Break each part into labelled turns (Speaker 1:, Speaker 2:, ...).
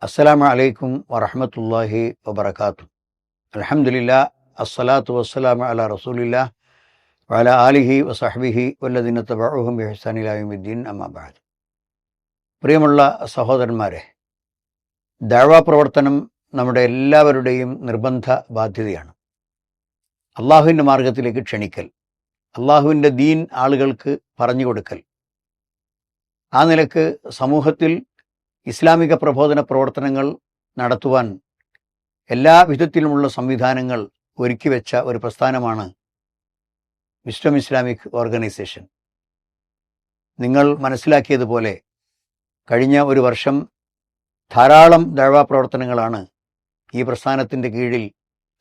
Speaker 1: അസ്സലാമു അലൈക്കും വറഹ്മത്തുള്ളാഹി വബറകാതുഹു. അൽഹംദുലില്ലാഹ് അസ്സലാത്തു വസ്സലാമു അലാ റസൂലില്ലാഹ് വഅലാ ആലിഹി വസഹ്ബിഹി വല്ലദീന തബഉഹും ബിഇഹ്സാൻ ഇലാ യൗമിദ്ദീൻ അമ്മാ ബഅദ്. പ്രിയമുള്ള സഹോദരന്മാരെ, ദഅ്വ പ്രവർത്തനം നമ്മുടെ എല്ലാവരുടെയും നിർബന്ധ ബാധ്യതയാണ്. അള്ളാഹുവിൻ്റെ മാർഗത്തിലേക്ക് ക്ഷണിക്കൽ, അള്ളാഹുവിൻ്റെ ദീൻ ആളുകൾക്ക് പറഞ്ഞു കൊടുക്കൽ, ആ നിലക്ക് സമൂഹത്തിൽ ഇസ്ലാമിക പ്രബോധന പ്രവർത്തനങ്ങൾ നടത്തുവാൻ എല്ലാ വിധത്തിലുമുള്ള സംവിധാനങ്ങൾ ഒരുക്കി വെച്ച ഒരു പ്രസ്ഥാനമാണ് വിസ്ഡം ഇസ്ലാമിക് ഓർഗനൈസേഷൻ. നിങ്ങൾ മനസ്സിലാക്കിയതുപോലെ കഴിഞ്ഞ ഒരു വർഷം ധാരാളം ദഅ്വ പ്രവർത്തനങ്ങളാണ് ഈ പ്രസ്ഥാനത്തിൻ്റെ കീഴിൽ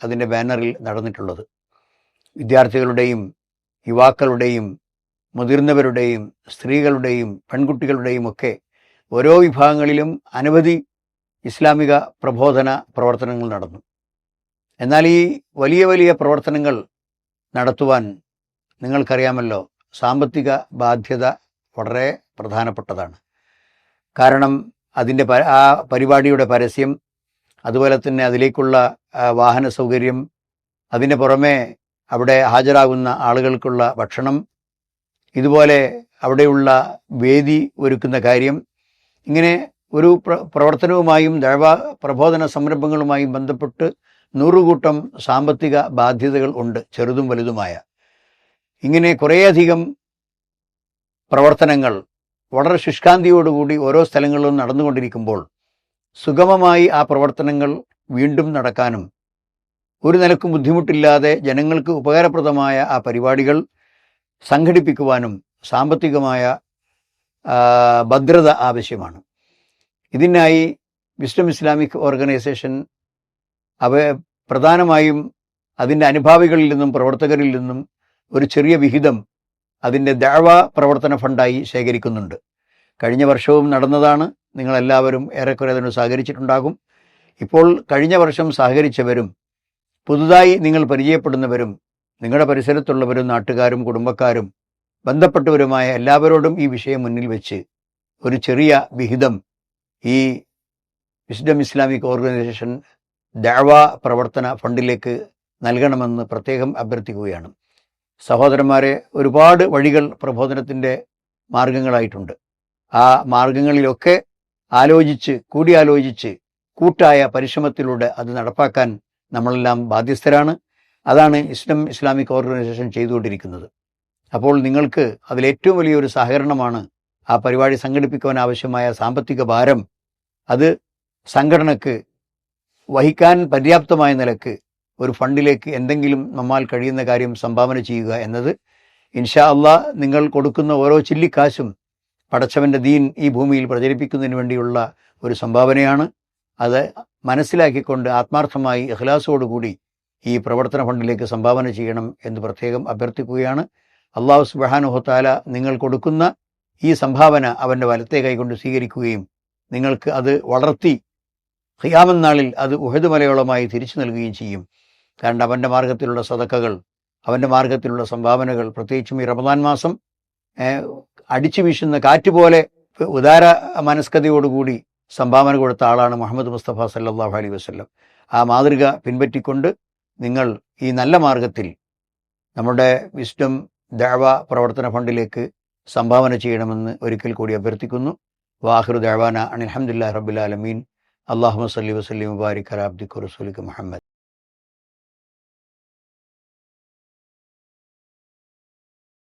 Speaker 1: അതിൻ്റെ ബാനറിൽ നടന്നിട്ടുള്ളത്. വിദ്യാർത്ഥികളുടെയും യുവാക്കളുടെയും മുതിർന്നവരുടെയും സ്ത്രീകളുടെയും പെൺകുട്ടികളുടെയും ഒക്കെ ഓരോ വിഭാഗങ്ങളിലും അനവധി ഇസ്ലാമിക പ്രബോധന പ്രവർത്തനങ്ങൾ നടന്നു. എന്നാൽ ഈ വലിയ വലിയ പ്രവർത്തനങ്ങൾ നടത്തുവാൻ നിങ്ങൾക്കറിയാമല്ലോ, സാമ്പത്തിക ബാധ്യത വളരെ പ്രധാനപ്പെട്ടതാണ്. കാരണം അതിൻ്റെ ആ പരിപാടിയുടെ പരസ്യം, അതുപോലെ തന്നെ അതിലേക്കുള്ള വാഹന സൗകര്യം, അതിന് പുറമെ അവിടെ ഹാജരാകുന്ന ആളുകൾക്കുള്ള ഭക്ഷണം, ഇതുപോലെ അവിടെയുള്ള വേദി ഒരുക്കുന്ന കാര്യം, ഇങ്ങനെ ഒരു പ്രവർത്തനവുമായും ദഅ്വ പ്രബോധന സംരംഭങ്ങളുമായും ബന്ധപ്പെട്ട് നൂറുകൂട്ടം സാമ്പത്തിക ബാധ്യതകൾ ഉണ്ട്, ചെറുതും വലുതുമായ. ഇങ്ങനെ കുറേയധികം പ്രവർത്തനങ്ങൾ വളരെ ശുഷ്കാന്തിയോടുകൂടി ഓരോ സ്ഥലങ്ങളിലും നടന്നുകൊണ്ടിരിക്കുമ്പോൾ സുഗമമായി ആ പ്രവർത്തനങ്ങൾ വീണ്ടും നടക്കാനും ഒരു നിലക്കും ബുദ്ധിമുട്ടില്ലാതെ ജനങ്ങൾക്ക് ഉപകാരപ്രദമായ ആ പരിപാടികൾ സംഘടിപ്പിക്കുവാനും സാമ്പത്തികമായ ഭദ്രത ആവശ്യമാണ്. ഇതിനായി വിസ്ഡം ഇസ്ലാമിക് ഓർഗനൈസേഷൻ പ്രധാനമായും അതിൻ്റെ അനുഭാവികളിൽ നിന്നും പ്രവർത്തകരിൽ നിന്നും ഒരു ചെറിയ വിഹിതം അതിൻ്റെ ദഅ്വ പ്രവർത്തന ഫണ്ടായി ശേഖരിക്കുന്നുണ്ട്. കഴിഞ്ഞ വർഷവും നടന്നതാണ്. നിങ്ങളെല്ലാവരും ഏറെക്കുറെ അതിനോട് സഹകരിച്ചിട്ടുണ്ടാകും. ഇപ്പോൾ കഴിഞ്ഞ വർഷം സഹകരിച്ചവരും പുതുതായി നിങ്ങൾ പരിചയപ്പെടുന്നവരും നിങ്ങളുടെ പരിസരത്തുള്ളവരും നാട്ടുകാരും കുടുംബക്കാരും ബന്ധപ്പെട്ടവരുമായ എല്ലാവരോടും ഈ വിഷയം മുന്നിൽ വെച്ച് ഒരു ചെറിയ വിഹിതം ഈ വിസ്ഡം ഇസ്ലാമിക് ഓർഗനൈസേഷൻ ദഅ്വ പ്രവർത്തന ഫണ്ടിലേക്ക് നൽകണമെന്ന് പ്രത്യേകം അഭ്യർത്ഥിക്കുകയാണ്. സഹോദരന്മാരെ, ഒരുപാട് വഴികൾ പ്രബോധനത്തിൻ്റെ മാർഗങ്ങളായിട്ടുണ്ട്. ആ മാർഗങ്ങളിലൊക്കെ കൂടിയാലോചിച്ച് കൂട്ടായ പരിശ്രമത്തിലൂടെ അത് നടപ്പാക്കാൻ നമ്മളെല്ലാം ബാധ്യസ്ഥരാണ്. അതാണ് വിസ്ഡം ഇസ്ലാമിക് ഓർഗനൈസേഷൻ ചെയ്തുകൊണ്ടിരിക്കുന്നത്. അപ്പോൾ നിങ്ങൾക്ക് അതിലേറ്റവും വലിയൊരു സഹകരണമാണ് ആ പരിപാടി സംഘടിപ്പിക്കുവാൻ ആവശ്യമായ സാമ്പത്തിക ഭാരം അത് സംഘടനക്ക് വഹിക്കാൻ പര്യാപ്തമായ നിലക്ക് ഒരു ഫണ്ടിലേക്ക് എന്തെങ്കിലും നമ്മാൽ കഴിയുന്ന കാര്യം സംഭാവന ചെയ്യുക എന്നത്. ഇൻഷാ അള്ളാഹ് നിങ്ങൾ കൊടുക്കുന്ന ഓരോ ചില്ലിക്കാശും പടച്ചവൻ്റെ ദീൻ ഈ ഭൂമിയിൽ പ്രചരിപ്പിക്കുന്നതിന് വേണ്ടിയുള്ള ഒരു സംഭാവനയാണ്. അത് മനസ്സിലാക്കിക്കൊണ്ട് ആത്മാർത്ഥമായി ഇഖ്ലാസോടുകൂടി ഈ പ്രവർത്തന ഫണ്ടിലേക്ക് സംഭാവന ചെയ്യണം എന്ന് പ്രത്യേകം അഭ്യർത്ഥിക്കുകയാണ്. അല്ലാഹു സുബ്ഹാനഹു തആല നിങ്ങൾ കൊടുക്കുന്ന ഈ സംഭാവന അവൻ്റെ വലത്തെ കൈകൊണ്ട് സ്വീകരിക്കുകയും നിങ്ങൾക്ക് അത് വളർത്തി ഖിയാമത്ത് നാളിൽ അത് ഉഹദ് മലയോളമായി തിരിച്ചു നൽകുകയും ചെയ്യും. കാരണം അവൻ്റെ മാർഗത്തിലുള്ള സദഖകൾ, അവൻ്റെ മാർഗത്തിലുള്ള സംഭാവനകൾ, പ്രത്യേകിച്ചും ഈ റമദാൻ മാസം അടിച്ചു വീശുന്ന കാറ്റുപോലെ ഉദാര മനസ്കതയോടുകൂടി സംഭാവന കൊടുത്ത ആളാണ് മുഹമ്മദ് മുസ്തഫ സല്ലല്ലാഹു അലൈഹി വസല്ലം. ആ മാതൃക പിൻപറ്റിക്കൊണ്ട് നിങ്ങൾ ഈ നല്ല മാർഗത്തിൽ നമ്മുടെ വിസ്ഡം ദഅ്വ പ്രവർത്തന ഫണ്ടിലേക്ക് സംഭാവന ചെയ്യണമെന്ന് ഒരിക്കൽ കൂടി അഭ്യർത്ഥിക്കുന്നു. വാഹിറു ദഅ്വാന അനിൽ ഹംദുലില്ലാഹി റബ്ബിൽ ആലമീൻ. അല്ലാഹുമ്മ സ്വല്ലി വസല്ലിം വബാരിക് അലാ അബ്ദിക റസൂലിക മുഹമ്മദ്.